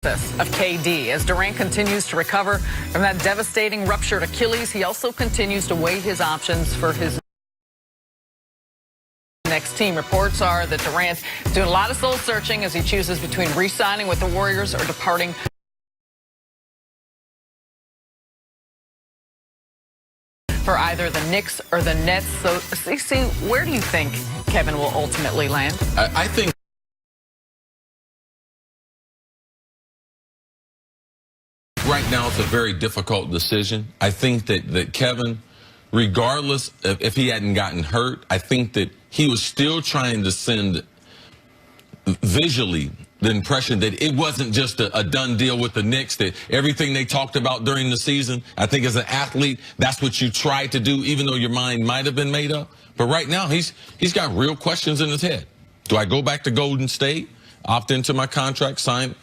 Of KD. As Durant continues to recover from that devastating ruptured Achilles, he also continues to weigh his options for his next team. Reports are that Durant is doing a lot of soul searching as he chooses between re-signing with the Warriors or departing for either the Knicks or the Nets. So, CC, where do you think Kevin will ultimately land? I think right now it's a very difficult decision. I think that Kevin, regardless of if he hadn't gotten hurt, I think that he was still trying to send visually the impression that it wasn't just a done deal with the Knicks, that everything they talked about during the season, I think as an athlete, that's what you try to do, even though your mind might have been made up. But right now, he's got real questions in his head. Do I go back to Golden State, opt into my contract, sign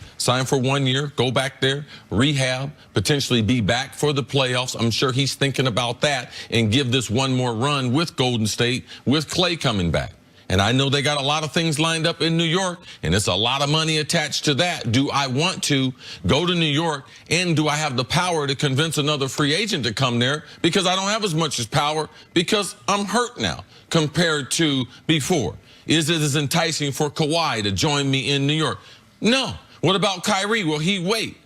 for 1 year, go back there, rehab, potentially be back for the playoffs? I'm sure he's thinking about that and give this one more run with Golden State, with Clay coming back. And I know they got a lot of things lined up in New York, and it's a lot of money attached to that. Do I want to go to New York, and do I have the power to convince another free agent to come there? Because I don't have as much as power because I'm hurt now compared to before. Is it as enticing for Kawhi to join me in New York? No. What about Kyrie? Will he wait?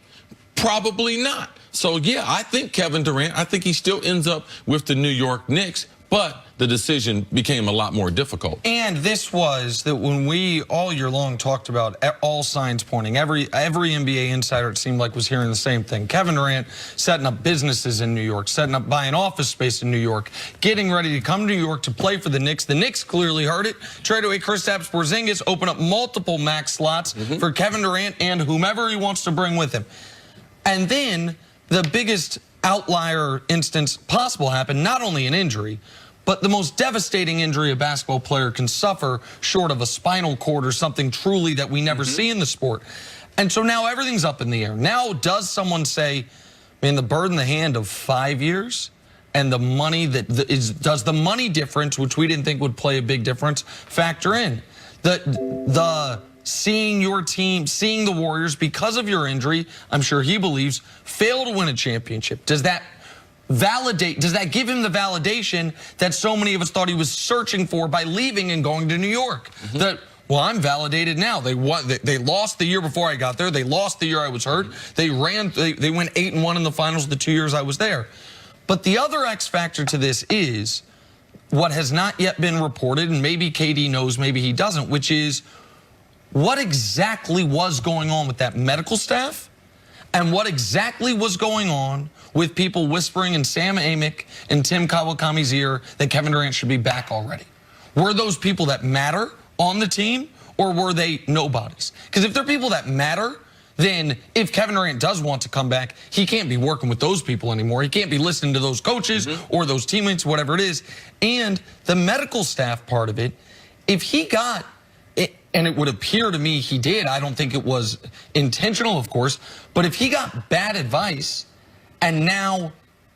Probably not. So, yeah, I think Kevin Durant, I think he still ends up with the New York Knicks, but the decision became a lot more difficult. And this was that when we all year long talked about all signs pointing, every NBA insider, it seemed like, was hearing the same thing. Kevin Durant setting up businesses in New York, buying office space in New York, getting ready to come to New York to play for the Knicks. The Knicks clearly heard it. Trade away Kristaps Porzingis, open up multiple max slots for Kevin Durant and whomever he wants to bring with him. And then the biggest outlier instance possible happened, not only an injury, but the most devastating injury a basketball player can suffer short of a spinal cord or something truly that we never see in the sport. And so now everything's up in the air. Now does someone say, man, the bird in the hand of 5 years and the money does the money difference, which we didn't think would play a big difference, factor in? The seeing your team, seeing the Warriors because of your injury, I'm sure he believes, fail to win a championship. Does that give him the validation that so many of us thought he was searching for by leaving and going to New York? That, well, I'm validated now. They lost the year before I got there. They lost the year I was hurt. They went 8-1 in the finals the 2 years I was there. But the other X factor to this is what has not yet been reported, and maybe KD knows, maybe he doesn't, which is what exactly was going on with that medical staff and what exactly was going on with people whispering in Sam Amick and Tim Kawakami's ear that Kevin Durant should be back already. Were those people that matter on the team, or were they nobodies? Because if they're people that matter, then if Kevin Durant does want to come back, he can't be working with those people anymore. He can't be listening to those coaches or those teammates, whatever it is. And the medical staff part of it, if he got it, and it would appear to me he did, I don't think it was intentional, of course, but if he got bad advice and now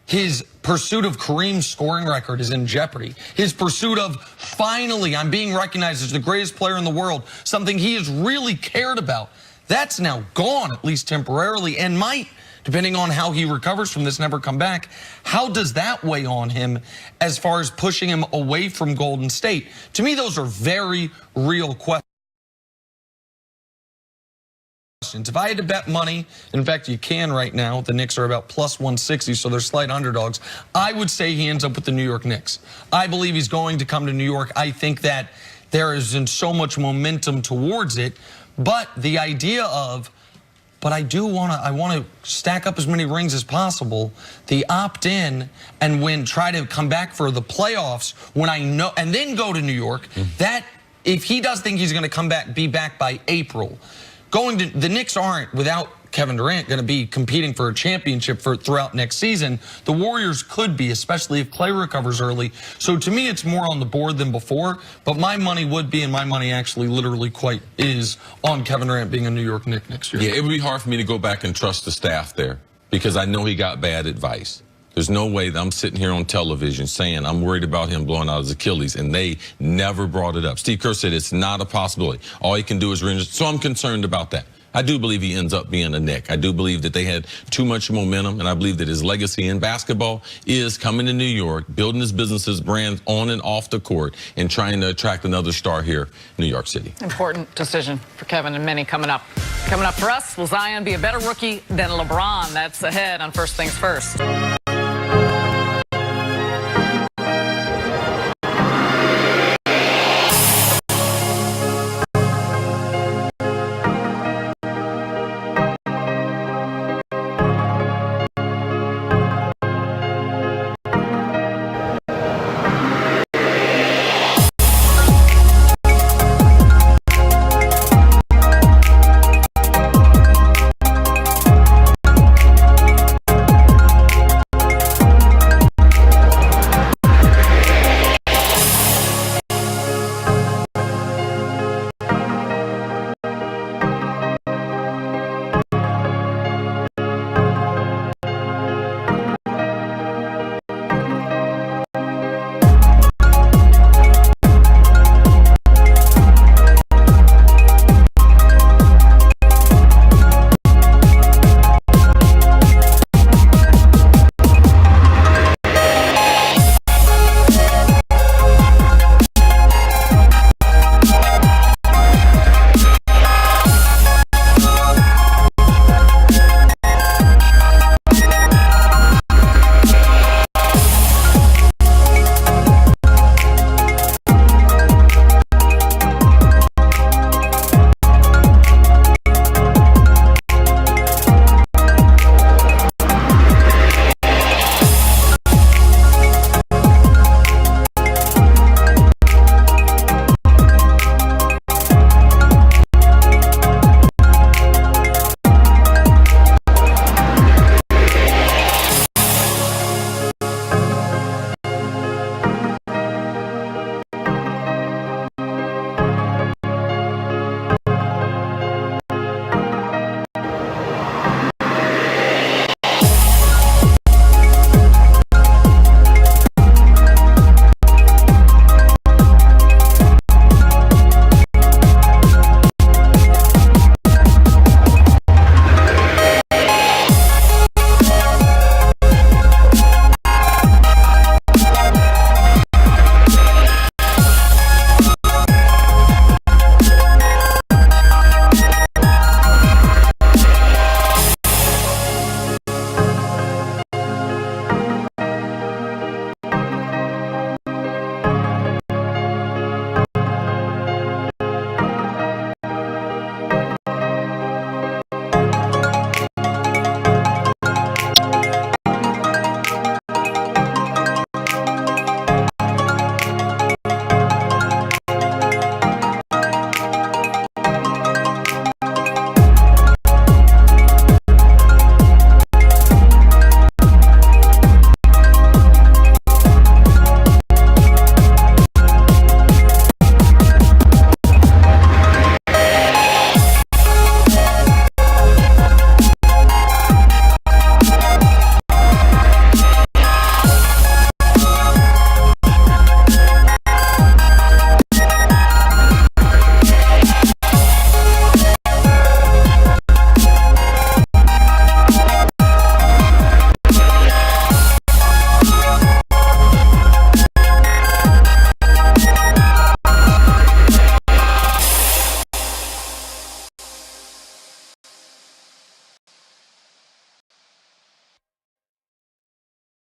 his pursuit of Kareem's scoring record is in jeopardy, his pursuit of finally I'm being recognized as the greatest player in the world, something he has really cared about, that's now gone, at least temporarily, and might, depending on how he recovers from this, never come back. How does that weigh on him as far as pushing him away from Golden State? To me, those are very real questions. If I had to bet money, in fact, you can right now, the Knicks are about plus 160, so they're slight underdogs. I would say he ends up with the New York Knicks. I believe he's going to come to New York. I think that there isn't so much momentum towards it, but the idea of, but I want to stack up as many rings as possible, the opt-in and try to come back for the playoffs when I know, and then go to New York, that if he does think he's going to come back, be back by April, the Knicks aren't, without Kevin Durant, going to be competing for a championship throughout next season. The Warriors could be, especially if Clay recovers early. So to me, it's more on the board than before. But my money would be, and my money actually literally quite is, on Kevin Durant being a New York Knick next year. Yeah, it would be hard for me to go back and trust the staff there because I know he got bad advice. There's no way that I'm sitting here on television saying I'm worried about him blowing out his Achilles, and they never brought it up. Steve Kerr said it's not a possibility. All he can do is ring. So I'm concerned about that. I do believe he ends up being a Knick. I do believe that they had too much momentum, and I believe that his legacy in basketball is coming to New York, building his business's brand on and off the court, and trying to attract another star here in New York City. Important decision for Kevin and many coming up. Coming up for us, will Zion be a better rookie than LeBron? That's ahead on First Things First.